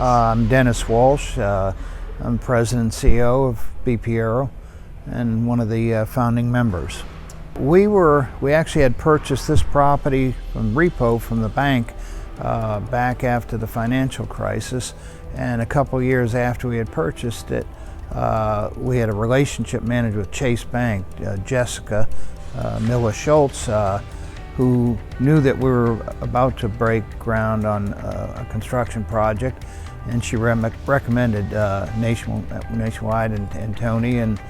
I'm Dennis Walsh. I'm President and CEO of BP Aero and one of the founding members. We actually had purchased this property from repo from the bank back after the financial crisis, and a couple years after we had purchased it, we had a relationship manager with Chase Bank, Jessica Miller Schultz, who knew that we were about to break ground on a construction project, and she recommended Nationwide and Tony, and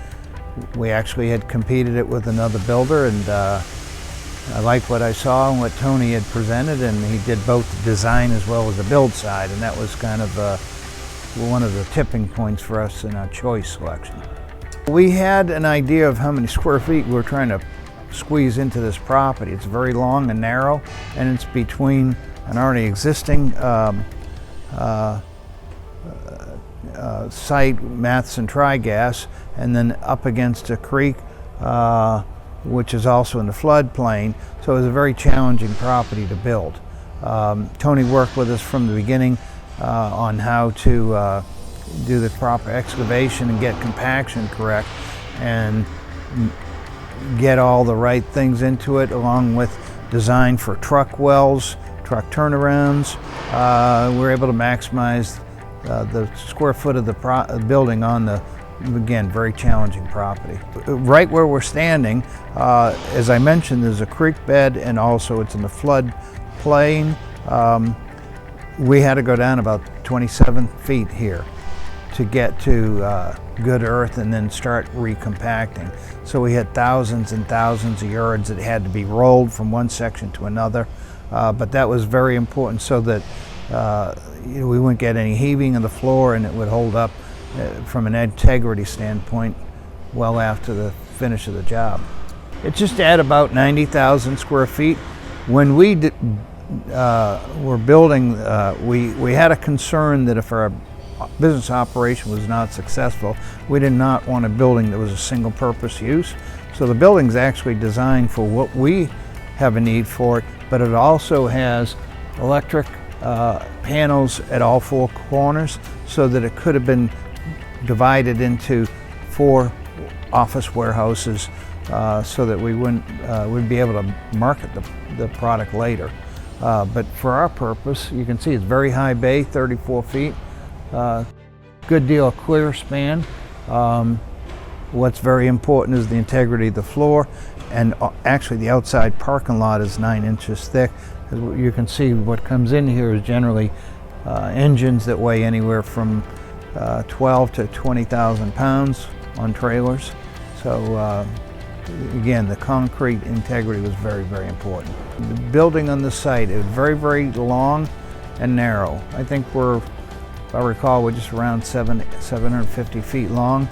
we actually had competed it with another builder, and I liked what I saw and what Tony had presented, and he did both the design as well as the build side, and that was kind of one of the tipping points for us in our choice selection. We had an idea of how many square feet we were trying to squeeze into this property. It's very long and narrow, and it's between an already existing site, Matheson Tri-Gas, and then up against a creek, which is also in the floodplain. So it was a very challenging property to build. Tony worked with us from the beginning on how to do the proper excavation and get compaction correct, and get all the right things into it, along with design for truck wells, truck turnarounds. We're able to maximize the square foot of the building on the, again, very challenging property. Right where we're standing, as I mentioned, there's a creek bed, and also it's in the flood plain. We had to go down about 27 feet here to get to good earth and then start recompacting. So we had thousands and thousands of yards that had to be rolled from one section to another, but that was very important so that we wouldn't get any heaving of the floor, and it would hold up from an integrity standpoint well after the finish of the job. It's just at about 90,000 square feet. When we were building, we had a concern that if our business operation was not successful, we did not want a building that was a single purpose use. So the building's actually designed for what we have a need for it, but it also has electric panels at all four corners, so that it could have been divided into 4 office warehouses, so that we would be able to market the product later. But for our purpose, you can see it's very high bay, 34 feet. Good deal of clear span. What's very important is the integrity of the floor, and actually the outside parking lot is 9 inches thick. As you can see, what comes in here is generally engines that weigh anywhere from 12 to 20,000 pounds on trailers. So again, the concrete integrity was very, very important. The building on the site is very, very long and narrow. I think if I recall, we're just around 750 feet long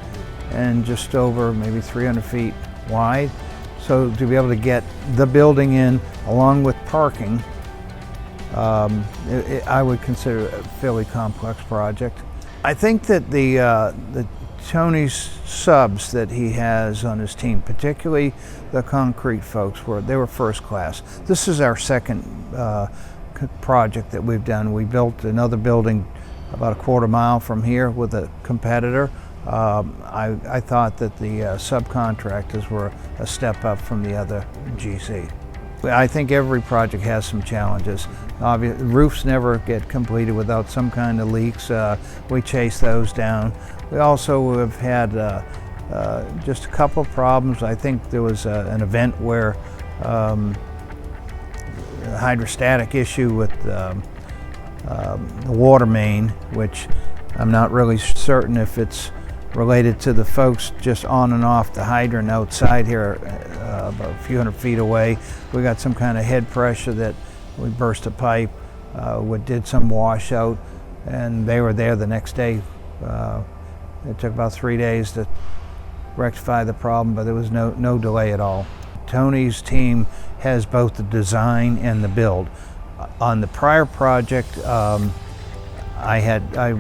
and just over maybe 300 feet wide. So to be able to get the building in along with parking, I would consider it a fairly complex project. I think that the Tony's subs that he has on his team, particularly the concrete folks, they were first class. This is our second project that we've done. We built another building about a quarter mile from here with a competitor. I thought that the subcontractors were a step up from the other GC. I think every project has some challenges. Roofs never get completed without some kind of leaks. We chase those down. We also have had just a couple of problems. I think there was an event where a hydrostatic issue with the water main, which I'm not really certain if it's related to the folks just on and off the hydrant outside here, about a few hundred feet away. We got some kind of head pressure that we burst a pipe, we did some washout, and they were there the next day. It took about 3 days to rectify the problem, but there was no delay at all. Tony's team has both the design and the build. On the prior project, I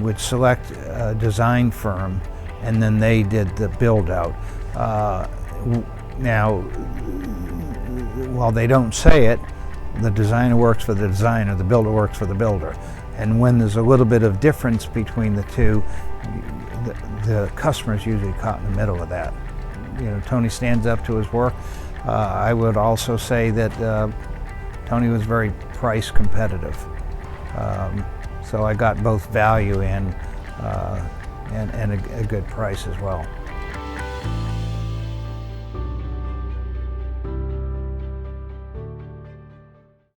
would select a design firm, and then they did the build out. Now, while they don't say it, the designer works for the designer, the builder works for the builder. And when there's a little bit of difference between the two, the customer's usually caught in the middle of that. You know, Tony stands up to his work. I would also say that Tony was very price competitive. So I got both value and a good price as well.